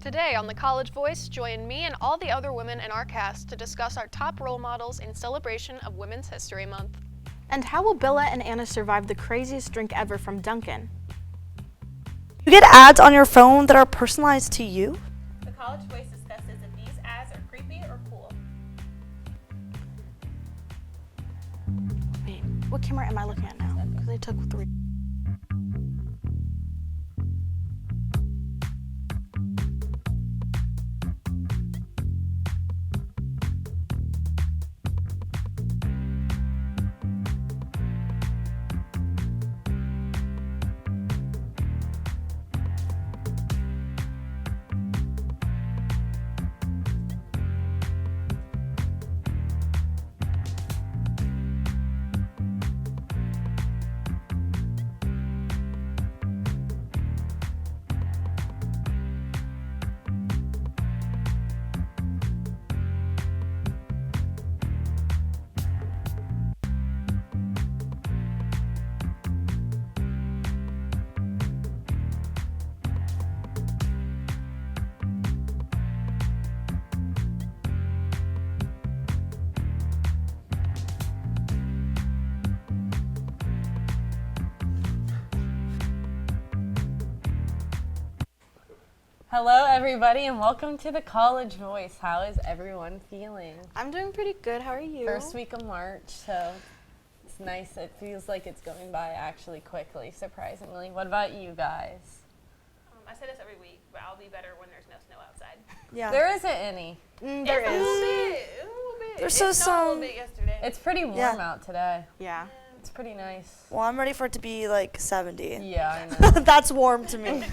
Today on The College Voice, join me and all the other women in our cast to discuss our top role models in celebration of Women's History Month. And how will Bella and Anna survive the craziest drink ever from Dunkin'? You get ads on your phone that are personalized to you? The College Voice discusses if these ads are creepy or cool. Wait, what camera am I looking at now? Because I took 3. Hello, everybody, and welcome to the College Voice. How is everyone feeling? I'm doing pretty good. How are you? First week of March, so it's nice. It feels like it's going by actually quickly, surprisingly. What about you guys? I say this every week, but I'll be better when there's no snow outside. Yeah. There isn't any. There It's a is. little bit. A little bit. There's It so snowed a little some- bit yesterday. It's pretty warm Yeah. out today. Yeah. It's pretty nice. Well, I'm ready for it to be like 70. Yeah, I know. That's warm to me.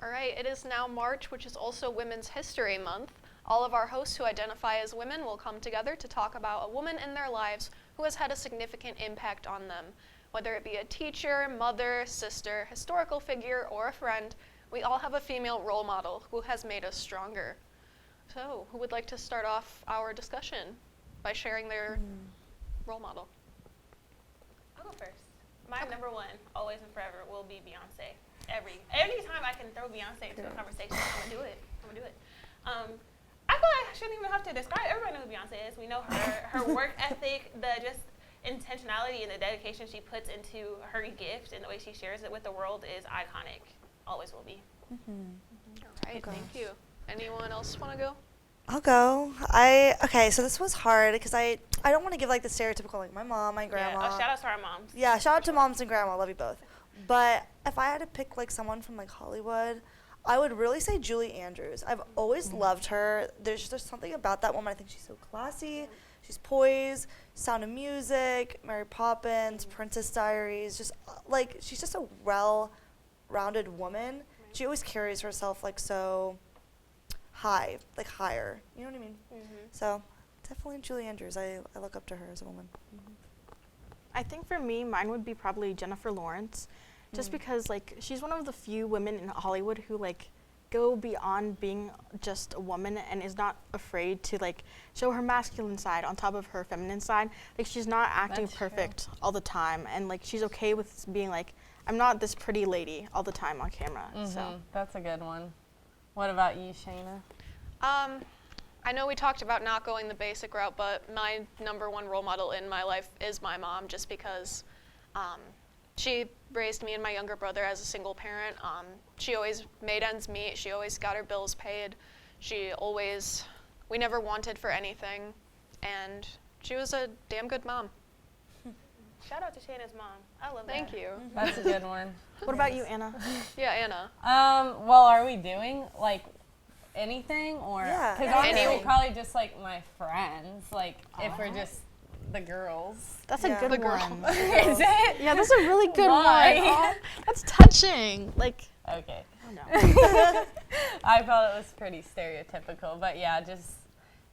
All right, it is now March, which is also Women's History Month. All of our hosts who identify as women will come together to talk about a woman in their lives who has had a significant impact on them. Whether it be a teacher, mother, sister, historical figure, or a friend, we all have a female role model who has made us stronger. So, who would like to start off our discussion by sharing their role model? I'll go first. My number one, always and forever, will be Beyonce. Anytime I can throw Beyonce into a conversation, I'm gonna do it. I feel like I shouldn't even have to describe. Everybody knows who Beyonce is. We know her work ethic, the just intentionality and the dedication she puts into her gift and the way she shares it with the world is iconic. Always will be. All right, thank you. Anyone else want to go? I'll go. Okay, so this was hard because I don't want to give like the stereotypical like my mom, my grandma. Yeah. Shout out to our moms. Yeah, shout out to moms and grandma. Love you both. But if I had to pick like someone from like Hollywood, I would really say Julie Andrews. I've always loved her. There's something about that woman. I think she's so classy. She's poised. Sound of Music, Mary Poppins, Princess Diaries. Just like she's just a well-rounded woman. She always carries herself like so high, like higher. You know what I mean? So definitely Julie Andrews. I look up to her as a woman. I think for me, mine would be probably Jennifer Lawrence, just because like she's one of the few women in Hollywood who like go beyond being just a woman and is not afraid to like show her masculine side on top of her feminine side. Like she's not acting That's true. perfect all the time, and like she's okay with being like, I'm not this pretty lady all the time on camera. So That's a good one. What about you, Shayna? I know we talked about not going the basic route, but my number one role model in my life is my mom, just because she raised me and my younger brother as a single parent. She always made ends meet. She always got her bills paid. We never wanted for anything, and she was a damn good mom. Shout out to Shayna's mom. I love that. Thank you. That's a good one. what about you, Anna? Yeah, Anna. Well, are we doing like anything or? Yeah, Because honestly, anything. probably just like my friends. Like if we're just the girls. That's Yeah. a good The girl. one. Is it? Yeah, that's a really good Why? one. Oh, that's touching. Like, Okay. oh no. I thought it was pretty stereotypical, but yeah, just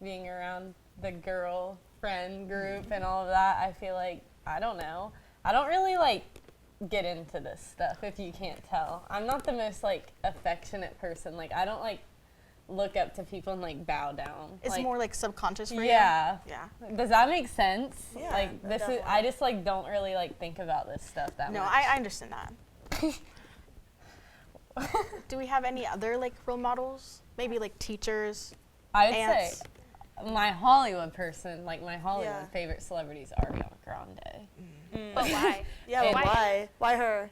being around the girl friend group and all of that, I feel like, I don't know. I don't really like get into this stuff if you can't tell. I'm not the most like affectionate person. Like I don't like look up to people and like bow down. It's like, more like subconscious for yeah. you. Yeah. Does that make sense? Yeah, Like this is I just like don't really like think about this stuff that No, much. I understand that. Do we have any other like role models? Maybe like teachers. I would Aunts. say my Hollywood person, like my Hollywood Yeah. favorite celebrity is Ariana Grande. But why? Yeah, And- but why? Why her?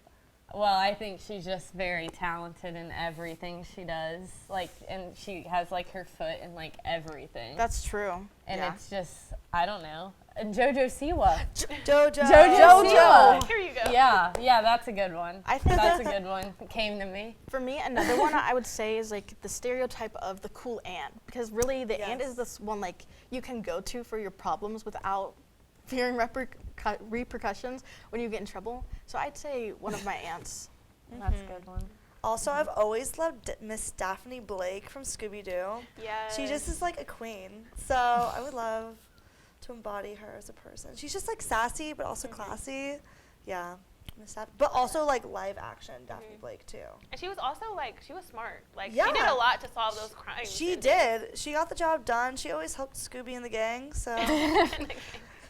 Well, I think she's just very talented in everything she does. Like, and she has like her foot in like everything. That's true. And yeah. it's just, I don't know. And JoJo Siwa. JoJo. JoJo Siwa. Here you go. Yeah, that's a good one. I think That's a good one. It came to me. For me, another one I would say is like the stereotype of the cool aunt, because really the aunt Yes. is this one like you can go to for your problems without fearing repercussions when you get in trouble. So I'd say one of my aunts. That's a good one. Also, I've always loved Miss Daphne Blake from Scooby-Doo. Yes. She just is like a queen. So I would love to embody her as a person. She's just like sassy, but also classy. Yeah. Miss Daphne. But also like live action Daphne Blake too. And she was also like, she was smart. Like, she Yeah. did a lot to solve those crimes. She and did. She got the job done. She always helped Scooby and the gang. So,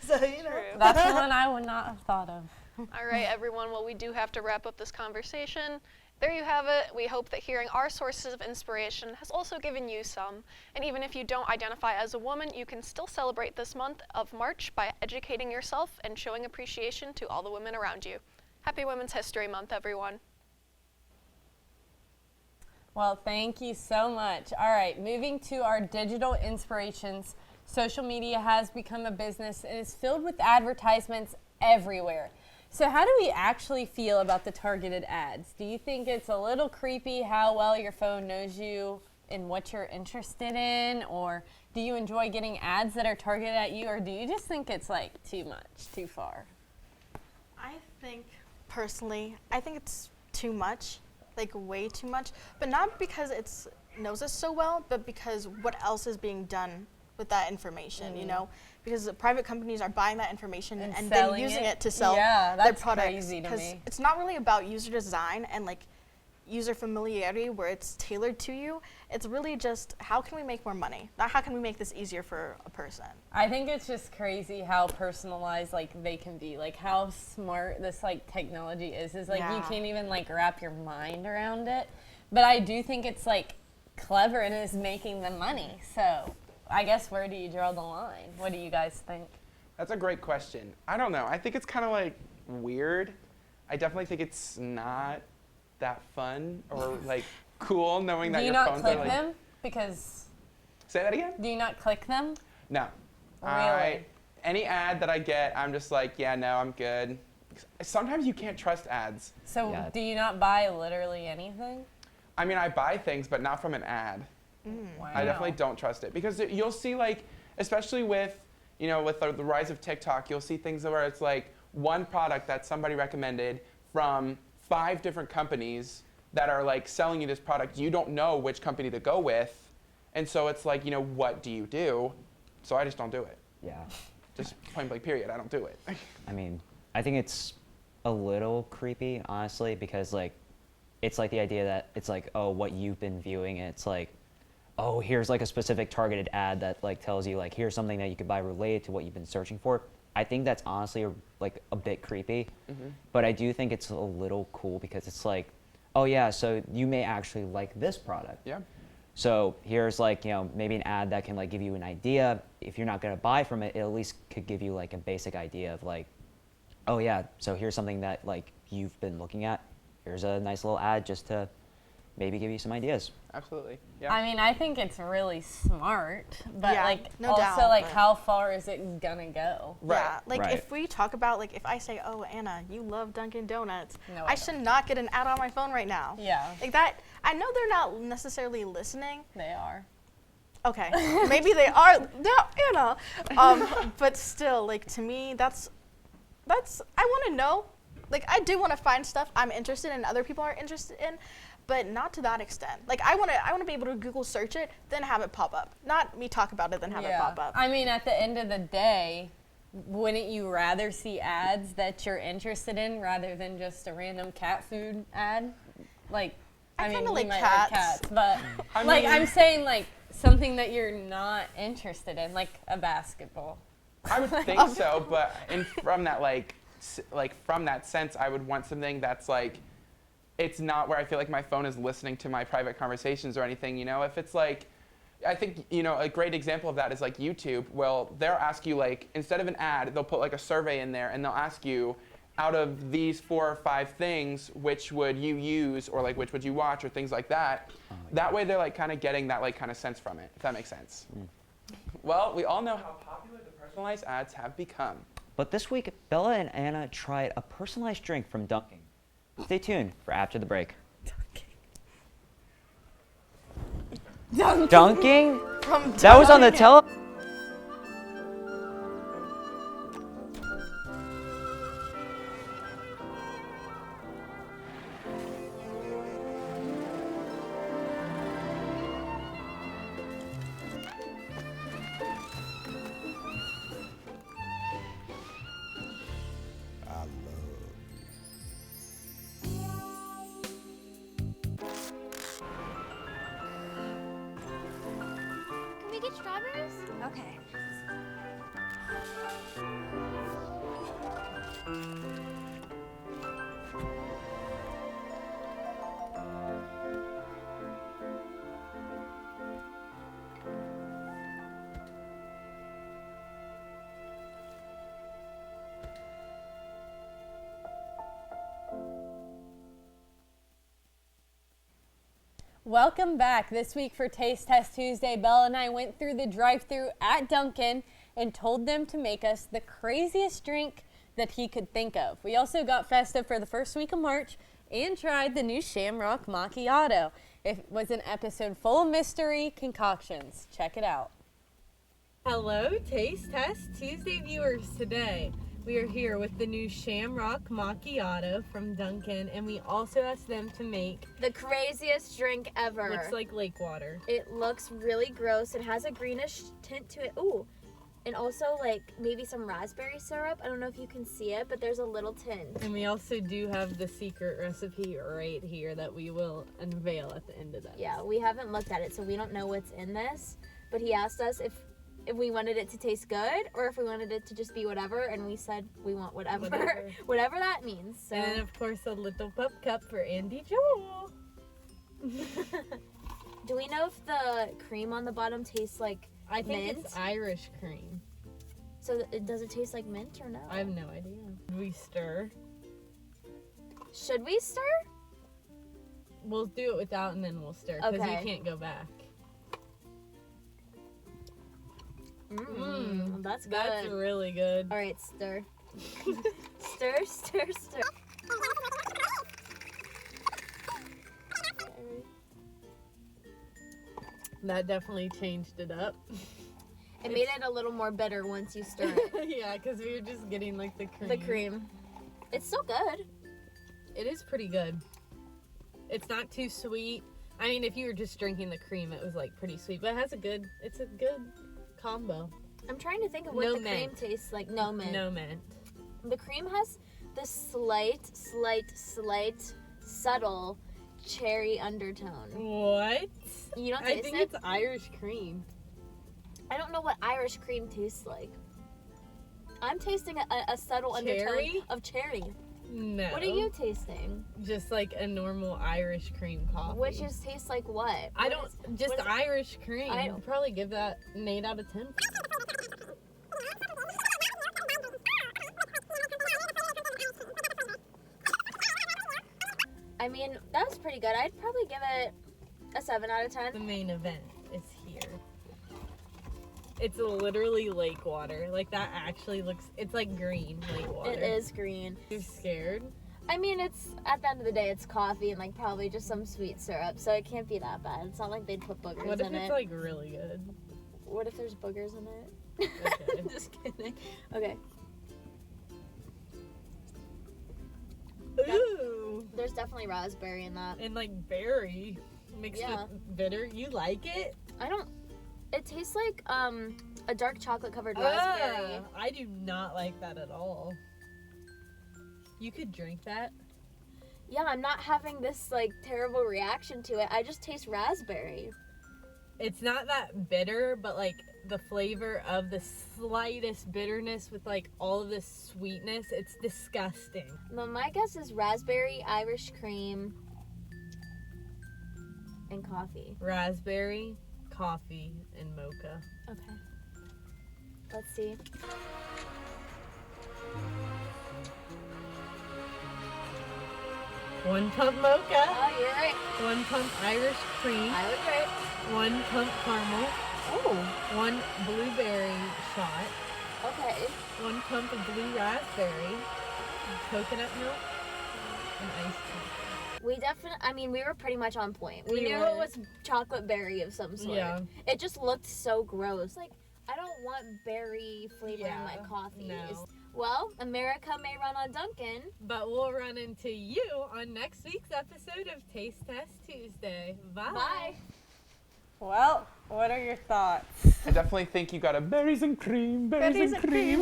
so you know. True. That's one I would not have thought of. All right, everyone. Well, we do have to wrap up this conversation. There you have it. We hope that hearing our sources of inspiration has also given you some. And even if you don't identify as a woman, you can still celebrate this month of March by educating yourself and showing appreciation to all the women around you. Happy Women's History Month, everyone. Well, thank you so much. All right, moving to our digital inspirations. Social media has become a business and is filled with advertisements everywhere. So how do we actually feel about the targeted ads? Do you think it's a little creepy how well your phone knows you and what you're interested in? Or do you enjoy getting ads that are targeted at you? Or do you just think it's like too much, too far? I think personally, I think it's too much, like way too much, but not because it knows us so well, but because what else is being done with that information, you know? Because the private companies are buying that information and then selling using it to sell Yeah, their that's products. crazy to 'Cause me. it's not really about user design and like user familiarity where it's tailored to you. It's really just how can we make more money? Not how can we make this easier for a person. I think it's just crazy how personalized like they can be. Like how smart this like technology is like you Yeah. can't even like wrap your mind around it. But I do think it's like clever and is making them money. So I guess where do you draw the line? What do you guys think? That's a great question. I don't know. I think it's kind of like weird. I definitely think it's not that fun or like cool knowing Do that you your not phones click are like. them? Because Say that again? do you not click them? No. Really? Any ad that I get, I'm just like, yeah, no, I'm good. Sometimes you can't trust ads. So Yeah. do you not buy literally anything? I mean, I buy things, but not from an ad. Wow. I definitely don't trust it because you'll see like, especially with, you know, with the rise of TikTok, you'll see things where it's like one product that somebody recommended from 5 different companies that are like selling you this product. You don't know which company to go with. And so it's like, you know, what do you do? So I just don't do it. Yeah. Just point blank period. I don't do it. I mean, I think it's a little creepy, honestly, because like, it's like the idea that it's like, oh, what you've been viewing, and it's like, oh, here's like a specific targeted ad that like tells you like, here's something that you could buy related to what you've been searching for. I think that's honestly like a bit creepy, but I do think it's a little cool because it's like, oh yeah, so you may actually like this product. Yeah. So here's like, you know, maybe an ad that can like give you an idea. If you're not gonna buy from it, it at least could give you like a basic idea of like, oh yeah, so here's something that like you've been looking at. Here's a nice little ad just to maybe give you some ideas. Absolutely. Yeah. I mean, I think it's really smart, but Yeah, like no also doubt, like but- how far is it gonna go? Right. Yeah, like Right. if we talk about like if I say, "Oh, Anna, you love Dunkin' Donuts," No, I I should not get an ad on my phone right now. Yeah, Like that, I know they're not necessarily listening. they are. Okay, maybe they are. They're, but still, like to me, that's. I want to know. Like I do want to find stuff I'm interested in, other people are interested in, but not to that extent. Like I want to be able to Google search it, then have it pop up. Not me talk about it, then have it pop up. I mean, at the end of the day, wouldn't you rather see ads that you're interested in rather than just a random cat food ad? Like, I mean, kinda you like might cats. like cats, but I like mean- I'm saying, like something that you're not interested in, like a basketball. I would think so, but from that from that sense, I would want something that's like it's not where I feel like my phone is listening to my private conversations or anything, you know? If it's like, I think, you know, a great example of that is like YouTube. Well, they'll ask you like, instead of an ad, they'll put like a survey in there and they'll ask you, out of these 4 or 5 things, which would you use or like which would you watch or things like that. That way they're like kind of getting that like kind of sense from it, if that makes sense. Well, we all know how popular the personalized ads have become. But this week, Bella and Anna tried a personalized drink from Dunkin'. Stay tuned for after the break. Dunking? That was on the tele. Can we get strawberries? Okay. Welcome back. This week for Taste Test Tuesday, Bella and I went through the drive-thru at Dunkin' and told them to make us the craziest drink that he could think of. We also got festive for the first week of March and tried the new Shamrock Macchiato. It was an episode full of mystery concoctions. Check it out. Hello, Taste Test Tuesday viewers. Today we are here with the new Shamrock Macchiato from Dunkin', and we also asked them to make The craziest drink ever. looks like lake water. It looks really gross. It has a greenish tint to it. Ooh. And also like maybe some raspberry syrup. I don't know if you can see it, but there's a little tint. And we also do have the secret recipe right here that we will unveil at the end of that. Yeah, we haven't looked at it, so we don't know what's in this. But he asked us if we wanted it to taste good or if we wanted it to just be whatever, and we said we want whatever. Whatever. Whatever that means. So And then of course a little pup cup for Andy Joel. do we know if the cream on the bottom tastes like I think mint? it's Irish cream. So does it taste like mint or no? I have no idea. We stir. Should we stir? We'll do it without and then we'll stir because Okay. you can't go back. That's good. That's really good. All right, stir. Stir, stir, stir. That definitely changed it up. It made it a little more bitter once you stir it. Yeah, because we were just getting like the cream. The cream. It's still good. It is pretty good. It's not too sweet. I mean, if you were just drinking the cream, it was like pretty sweet, but it's a good combo. I'm trying to think of what No the cream mint. tastes like. No mint. No mint. The cream has this slight, subtle cherry undertone. What? You don't I taste think it? it's Irish cream. I don't know what Irish cream tastes like. I'm tasting a subtle Cherry? undertone of cherry. No. What are you tasting? Just like a normal Irish cream coffee. Which is tastes like what? I What don't is- just what is- Irish cream. I I'd don't- probably give that an 8 out of 10. I mean, that was pretty good. I'd probably give it a 7 out of 10. The main event is here. It's literally lake water. Like that actually looks. It's like green lake water. It is green. You're scared? I mean, it's at the end of the day, it's coffee and like probably just some sweet syrup, so it can't be that bad. It's not like they'd put boogers What if in it's it. like really good? What if there's boogers in it? Okay. Just kidding. Okay. Ooh. There's definitely raspberry in that. And like berry mixed Yeah. with bitter. You like it? I don't. It tastes like a dark chocolate covered raspberry. I do not like that at all. You could drink that. Yeah, I'm not having this like terrible reaction to it. I just taste raspberry. It's not that bitter, but like the flavor of the slightest bitterness with like all of this sweetness. It's disgusting. But my guess is raspberry, Irish cream, and coffee. Raspberry, coffee, and mocha. Okay. Let's see. One pump mocha, Oh, you're right. one pump Irish cream, I was right. one pump caramel, Oh. one blueberry shot, Okay. one pump of blue raspberry, coconut milk, and iced tea. We definitely, I mean, we were pretty much on point. We We knew were. it was chocolate berry of some sort. Yeah. It just looked so gross. Like, I don't want berry flavor in my Yeah, coffee. no. Well, America may run on Dunkin'. But we'll run into you on next week's episode of Taste Test Tuesday. Bye. Bye. Well, what are your thoughts? I definitely think you got a berries and cream, berries and cream.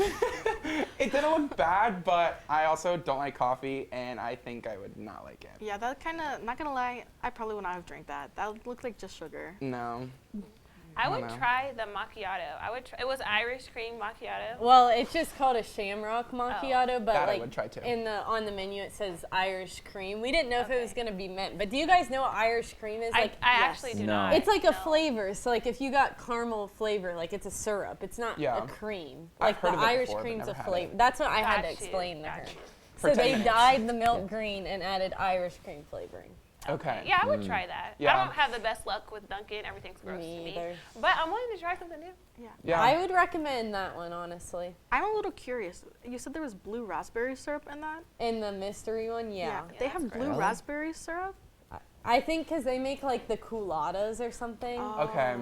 It didn't look bad, but I also don't like coffee, and I think I would not like it. Yeah, that kind of, not gonna lie, I probably would not have drank that. That looked like just sugar. No. I don't would know. try the macchiato. It was Irish cream macchiato. Well, it's just called a Shamrock Macchiato, but That I like would try too. on the menu it says Irish cream. We didn't know if it was Okay. gonna be mint, but do you guys know what Irish cream is? I Like, actually do No. not. it's like a No. flavor. So like if you got caramel flavor, like it's a syrup. It's not Yeah. a cream. I've Like heard the of it Irish before, but cream's never a had flavor. it. That's what I had to Got you, explain to got her. you. For So 10 they minutes. dyed the milk green and added Irish cream flavoring. Okay. Yeah, I would try that. Yeah. I don't have the best luck with Dunkin'. Everything's gross Me to me. either. But I'm willing to try something new. Yeah. I would recommend that one, honestly. I'm a little curious. You said there was blue raspberry syrup in that? In the mystery one, yeah. They that's have great. blue Really? raspberry syrup? I think because they make like the culottes or something. Okay.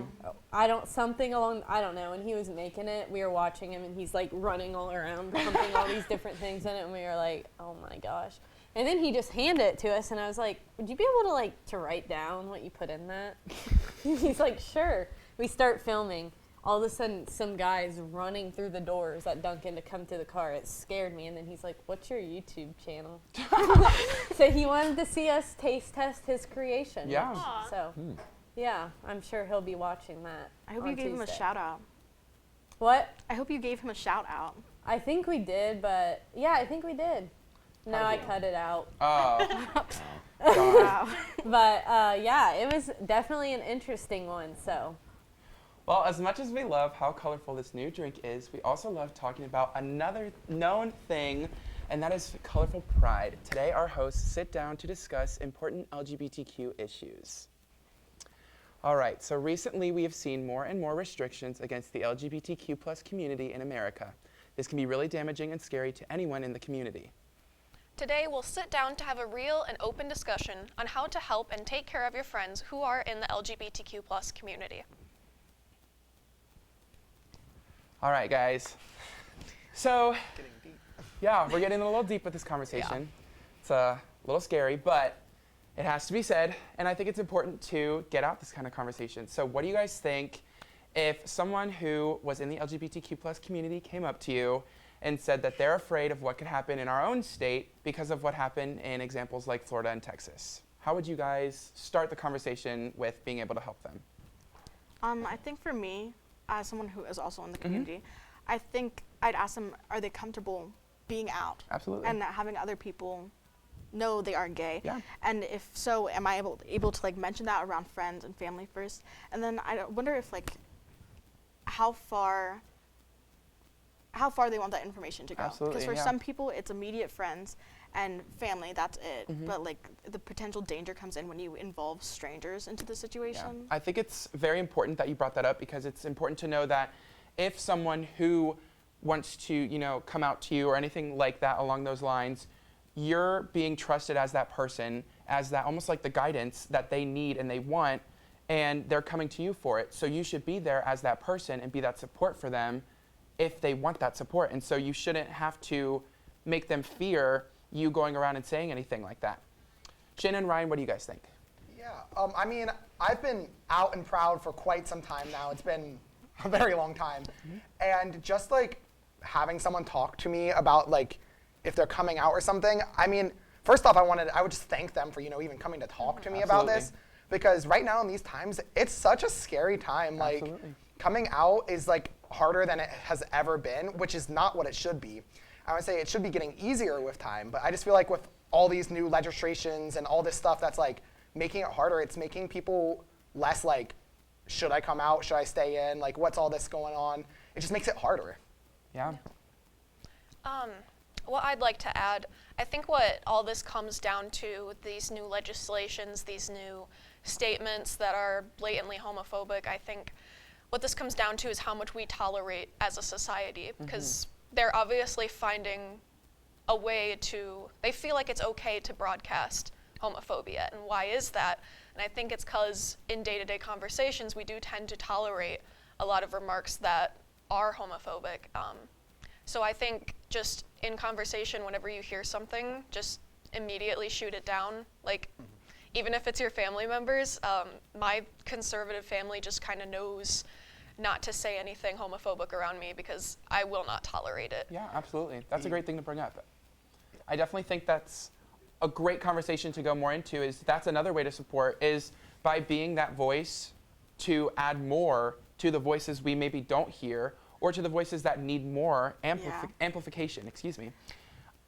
I don't know. When he was making it, we were watching him and he's like running all around, pumping all these different things in it, and we were like, oh my gosh. And then he just handed it to us, and I was like, would you be able to write down what you put in that? He's like, sure. We start filming. All of a sudden, some guy's running through the doors at Dunkin' to come to the car. It scared me, and then he's like, what's your YouTube channel? So he wanted to see us taste test his creation. Yeah. Aw. So, yeah, I'm sure he'll be watching that. I hope on you gave him a Tuesday. shout out. What? I hope you gave him a shout out. I think we did, but yeah, I think we did. No, I Probably. cut it out. Oh. Wow. But yeah, it was definitely an interesting one. So, Well, as much as we love how colorful this new drink is, we also love talking about another known thing, and that is colorful pride. Today, our hosts sit down to discuss important LGBTQ issues. All right, so recently we have seen more and more restrictions against the LGBTQ plus community in America. This can be really damaging and scary to anyone in the community. Today, we'll sit down to have a real and open discussion on how to help and take care of your friends who are in the LGBTQ plus community. All right, guys. So, yeah, we're getting a little deep with this conversation. It's a little scary, but it has to be said, and I think it's important to get out this kind of conversation. So what do you guys think if someone who was in the LGBTQ plus community came up to you and said that they're afraid of what could happen in our own state because of what happened in examples like Florida and Texas? How would you guys start the conversation with being able to help them? I think for me, as someone who is also in the community, I think I'd ask them, are they comfortable being out? Absolutely. And having other people know they are gay. Yeah. And if so, am I able to like mention that around friends and family first? And then I wonder if like how far they want that information to go. Absolutely, Because for yeah. some people, it's immediate friends and family, that's it. But like the potential danger comes in when you involve strangers into the Yeah. situation. I think it's very important that you brought that up because it's important to know that if someone who wants to, come out to you or anything like that along those lines, you're being trusted as that person, as that almost like the guidance that they need and they want, and they're coming to you for it. So you should be there as that person and be that support for them if they want that support. And so you shouldn't have to make them fear you going around and saying anything like that. Shannon and Ryan, what do you guys think? Yeah, I mean, I've been out and proud for quite some time now. It's been a very long time. And just like having someone talk to me about like if they're coming out or something, I mean, first off, I would just thank them for, even coming to talk to me about this. Absolutely. Because right now in these times, it's such a scary time. Like Absolutely. coming out is like harder than it has ever been, which is not what it should be. I would say it should be getting easier with time, but I just feel like with all these new legislations and all this stuff that's like making it harder, it's making people less like, should I come out? Should I stay in? Like, what's all this going on? It just makes it harder. Yeah. What I'd like to add, I think what all this comes down to with these new legislations, these new statements that are blatantly homophobic, I think what this comes down to is how much we tolerate as a society, because they're obviously finding a way to, they feel like it's okay to broadcast homophobia. And why is that? And I think it's because in day-to-day conversations, we do tend to tolerate a lot of remarks that are homophobic. So I think just in conversation, whenever you hear something, just immediately shoot it down. Like, even if it's your family members, my conservative family just kind of knows not to say anything homophobic around me because I will not tolerate it. Yeah, absolutely. That's a great thing to bring up. I definitely think that's a great conversation to go more into. Is that's another way to support is by being that voice to add more to the voices we maybe don't hear or to the voices that need more amplification, excuse me.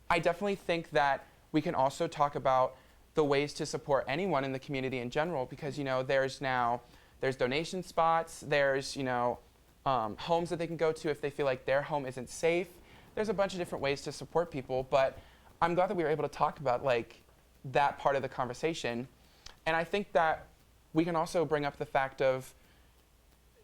I definitely think that we can also talk about the ways to support anyone in the community in general because, you know, there's donation spots, there's, you know, homes that they can go to if they feel like their home isn't safe. There's a bunch of different ways to support people, but I'm glad that we were able to talk about like that part of the conversation. And I think that we can also bring up the fact of,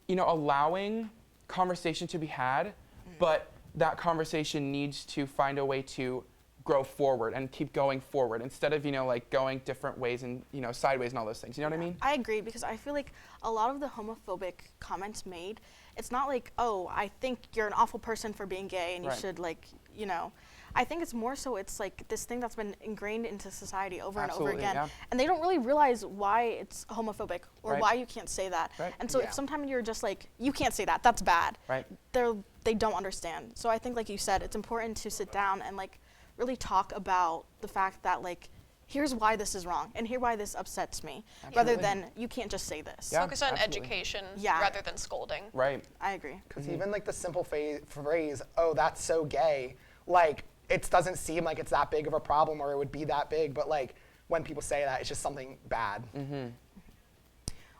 you know, allowing conversation to be had, but that conversation needs to find a way to grow forward and keep going forward instead of, you know, like going different ways and, you know, sideways and all those things. You know what I mean? I agree because I feel like a lot of the homophobic comments made, it's not like, oh, I think you're an awful person for being gay and you should like, you know. I think it's more so it's like this thing that's been ingrained into society over and over again. Yeah. And they don't really realize why it's homophobic or Right. why you can't say that. Right. And so if sometimes you're just like, you can't say that, that's bad. Right. They don't understand. So I think like you said, it's important to sit down and like really talk about the fact that like, here's why this is wrong and here's why this upsets me, rather than you can't just say this. Yeah, Focus on absolutely. education Yeah. rather than scolding. Right. I agree. Because even like the simple phrase, oh, that's so gay, like it doesn't seem like it's that big of a problem or it would be that big, but like when people say that, it's just something bad.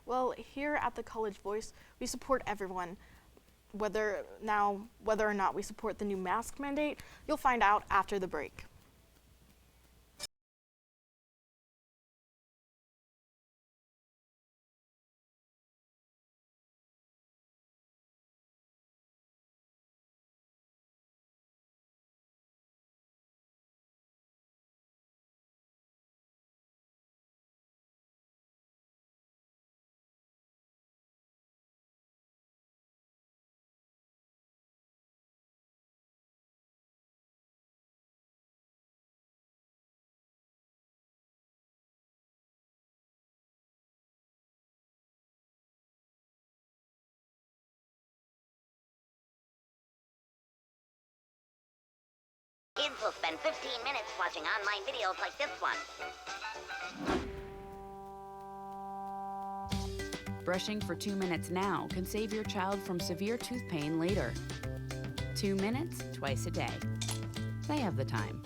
Well, here at the College Voice, we support everyone. Whether or not we support the new mask mandate, you'll find out after the break. Kids will spend 15 minutes watching online videos like this one. Brushing for 2 minutes now can save your child from severe tooth pain later. 2 minutes, twice a day. They have the time.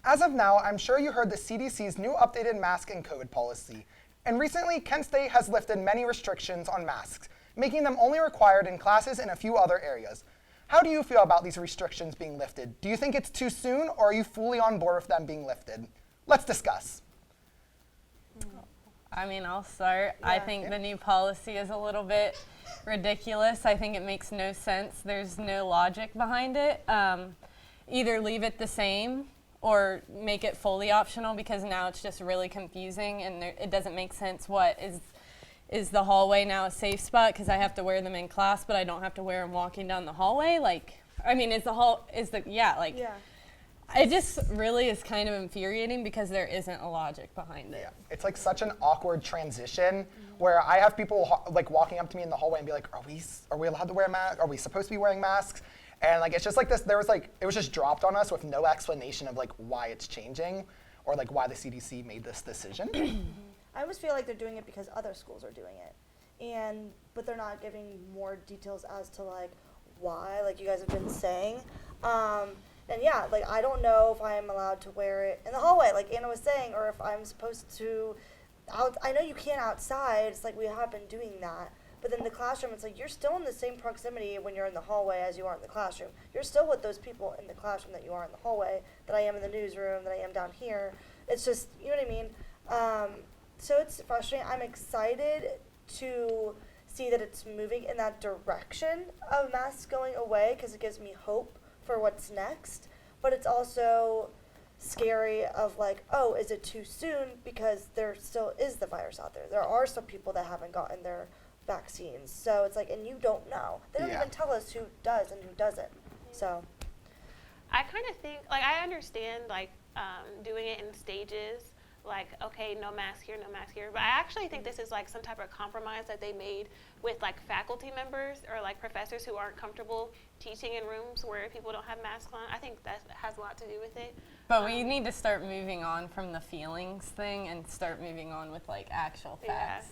As of now, I'm sure you heard the CDC's new updated mask and COVID policy. And recently, Kent State has lifted many restrictions on masks, making them only required in classes and a few other areas. How do you feel about these restrictions being lifted? Do you think it's too soon, or are you fully on board with them being lifted? Let's discuss. I mean, I'll start. I think the new policy is a little bit ridiculous. I think it makes no sense. There's no logic behind it. Either leave it the same or make it fully optional, because now it's just really confusing and it doesn't make sense. What is the hallway now a safe spot because I have to wear them in class, but I don't have to wear them walking down the hallway? Like, I mean, it just really is kind of infuriating because there isn't a logic behind it. Yeah. It's like such an awkward transition where I have people like walking up to me in the hallway and be like, are we allowed to wear masks? Are we supposed to be wearing masks? And like, it's just like this, it was just dropped on us with no explanation of like why it's changing or like why the CDC made this decision. I always feel like they're doing it because other schools are doing it. but they're not giving more details as to like why, like you guys have been saying. And yeah, like I don't know if I'm allowed to wear it in the hallway, like Anna was saying, or if I'm supposed to. I know you can't outside. It's like we have been doing that. But then the classroom, it's like you're still in the same proximity when you're in the hallway as you are in the classroom. You're still with those people in the classroom that you are in the hallway, that I am in the newsroom, that I am down here. It's just, you know what I mean? So it's frustrating. I'm excited to see that it's moving in that direction of masks going away because it gives me hope for what's next. But it's also scary of like, oh, is it too soon? Because there still is the virus out there. There are some people that haven't gotten their vaccines. So it's like, and you don't know. They don't even tell us who does and who doesn't. So I kind of think, like, I understand, like, doing it in stages, like, okay, no mask here, no mask here. But I actually think this is, like, some type of compromise that they made with, like, faculty members or, like, professors who aren't comfortable teaching in rooms where people don't have masks on. I think that has a lot to do with it. But we need to start moving on from the feelings thing and start moving on with, like, actual facts.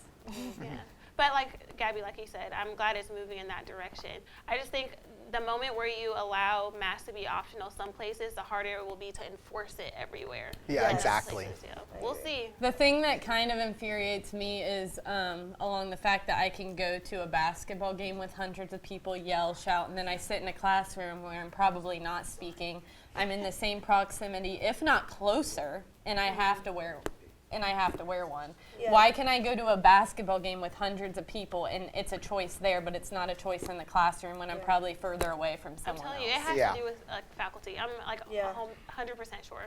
Yeah. But like Gabby, like you said, I'm glad it's moving in that direction. I just think the moment where you allow masks to be optional some places, the harder it will be to enforce it everywhere. Yeah, exactly. Places, yeah. We'll see. The thing that kind of infuriates me is along the fact that I can go to a basketball game with hundreds of people, yell, shout, and then I sit in a classroom where I'm probably not speaking. I'm in the same proximity, if not closer, and I have to wear one. Yeah. Why can I go to a basketball game with hundreds of people and it's a choice there, but it's not a choice in the classroom when I'm probably further away from I'm someone telling else? you, it has to do with faculty. I'm like 100% sure.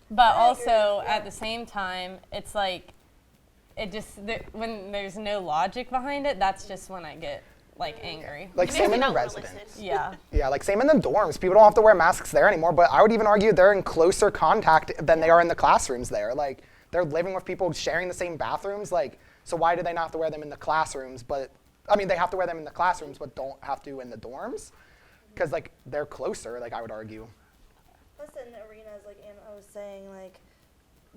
But also at the same time, it's like when there's no logic behind it, that's just when I get like angry. Like It same makes in me the not wanna residence. listen. Yeah. Yeah, like same in the dorms. People don't have to wear masks there anymore, but I would even argue they're in closer contact than they are in the classrooms there. Like they're living with people sharing the same bathrooms. Like, so why do they not have to wear them in the classrooms? But I mean, they have to wear them in the classrooms, but don't have to in the dorms, because like they're closer. Like I would argue. plus in arenas, like Anna was saying, like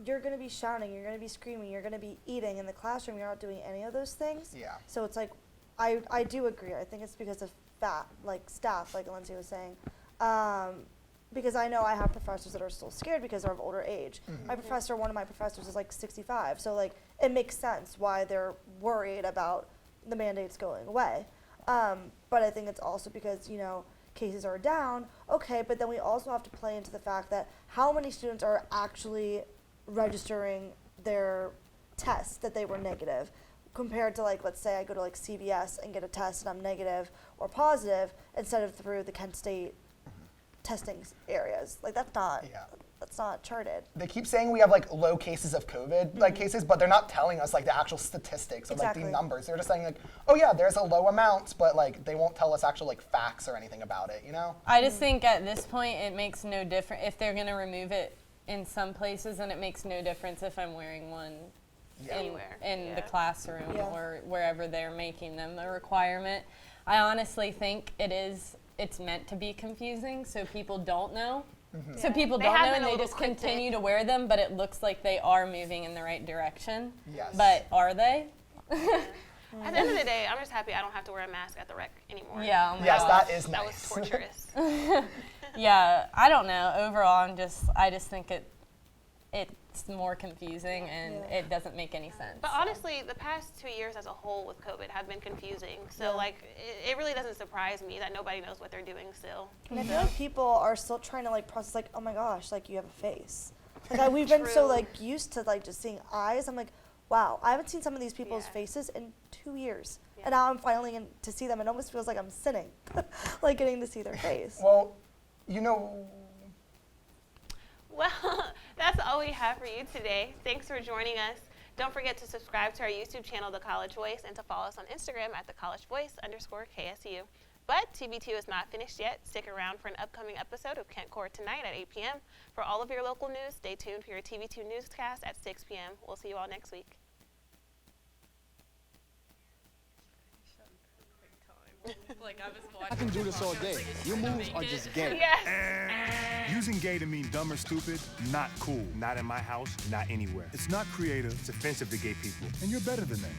you're gonna be shouting, you're gonna be screaming, you're gonna be eating. In the classroom, you're not doing any of those things. Yeah. So it's like, I do agree. I think it's because of staff, like Lindsay was saying. Because I know I have professors that are still scared because they're of older age. Mm-hmm. One of my professors is like 65, so like it makes sense why they're worried about the mandates going away. But I think it's also because, you know, cases are down, okay, but then we also have to play into the fact that how many students are actually registering their tests that they were negative, compared to like, let's say I go to like CVS and get a test and I'm negative or positive instead of through the Kent State testing areas. Like that's not charted. They keep saying we have like low cases of COVID like cases, but they're not telling us like the actual statistics of like the numbers. They're just saying like, oh yeah, there's a low amount, but like they won't tell us actual like facts or anything about it, you know? I just think at this point it makes no difference if they're going to remove it in some places, and it makes no difference if I'm wearing one Anywhere. in the classroom Yeah. or wherever they're making them the requirement. I honestly think it's meant to be confusing so people don't know. So people They don't have know been and a they little just quick to- continue to wear them, but it looks like they are moving in the right direction. Yes. But are they? At the end of the day, I'm just happy I don't have to wear a mask at the rec anymore. Yeah. Oh my Yes, gosh. that is That nice. was torturous. Yeah, I don't know. Overall, I just think it's more confusing and it doesn't make any sense. But honestly, the past 2 years as a whole with COVID have been confusing. So like, it really doesn't surprise me that nobody knows what they're doing still. And I feel like people are still trying to like process like, oh my gosh, like you have a face. Like we've been so True. like used to like just seeing eyes. I'm like, wow, I haven't seen some of these people's faces in 2 years. And now I'm finally getting to see them. It almost feels like I'm sinning, like getting to see their face. Well, you know, Well, that's all we have for you today. Thanks for joining us. Don't forget to subscribe to our YouTube channel, The College Voice, and to follow us on Instagram at thecollegevoice_KSU. But TB2 is not finished yet. Stick around for an upcoming episode of Kent Core tonight at 8 p.m. For all of your local news, stay tuned for your TB2 newscast at 6 p.m. We'll see you all next week. I can do this all day. Your moves are just gay. Yes. Using gay to mean dumb or stupid, not cool. Not in my house, not anywhere. It's not creative, it's offensive to gay people. And you're better than that.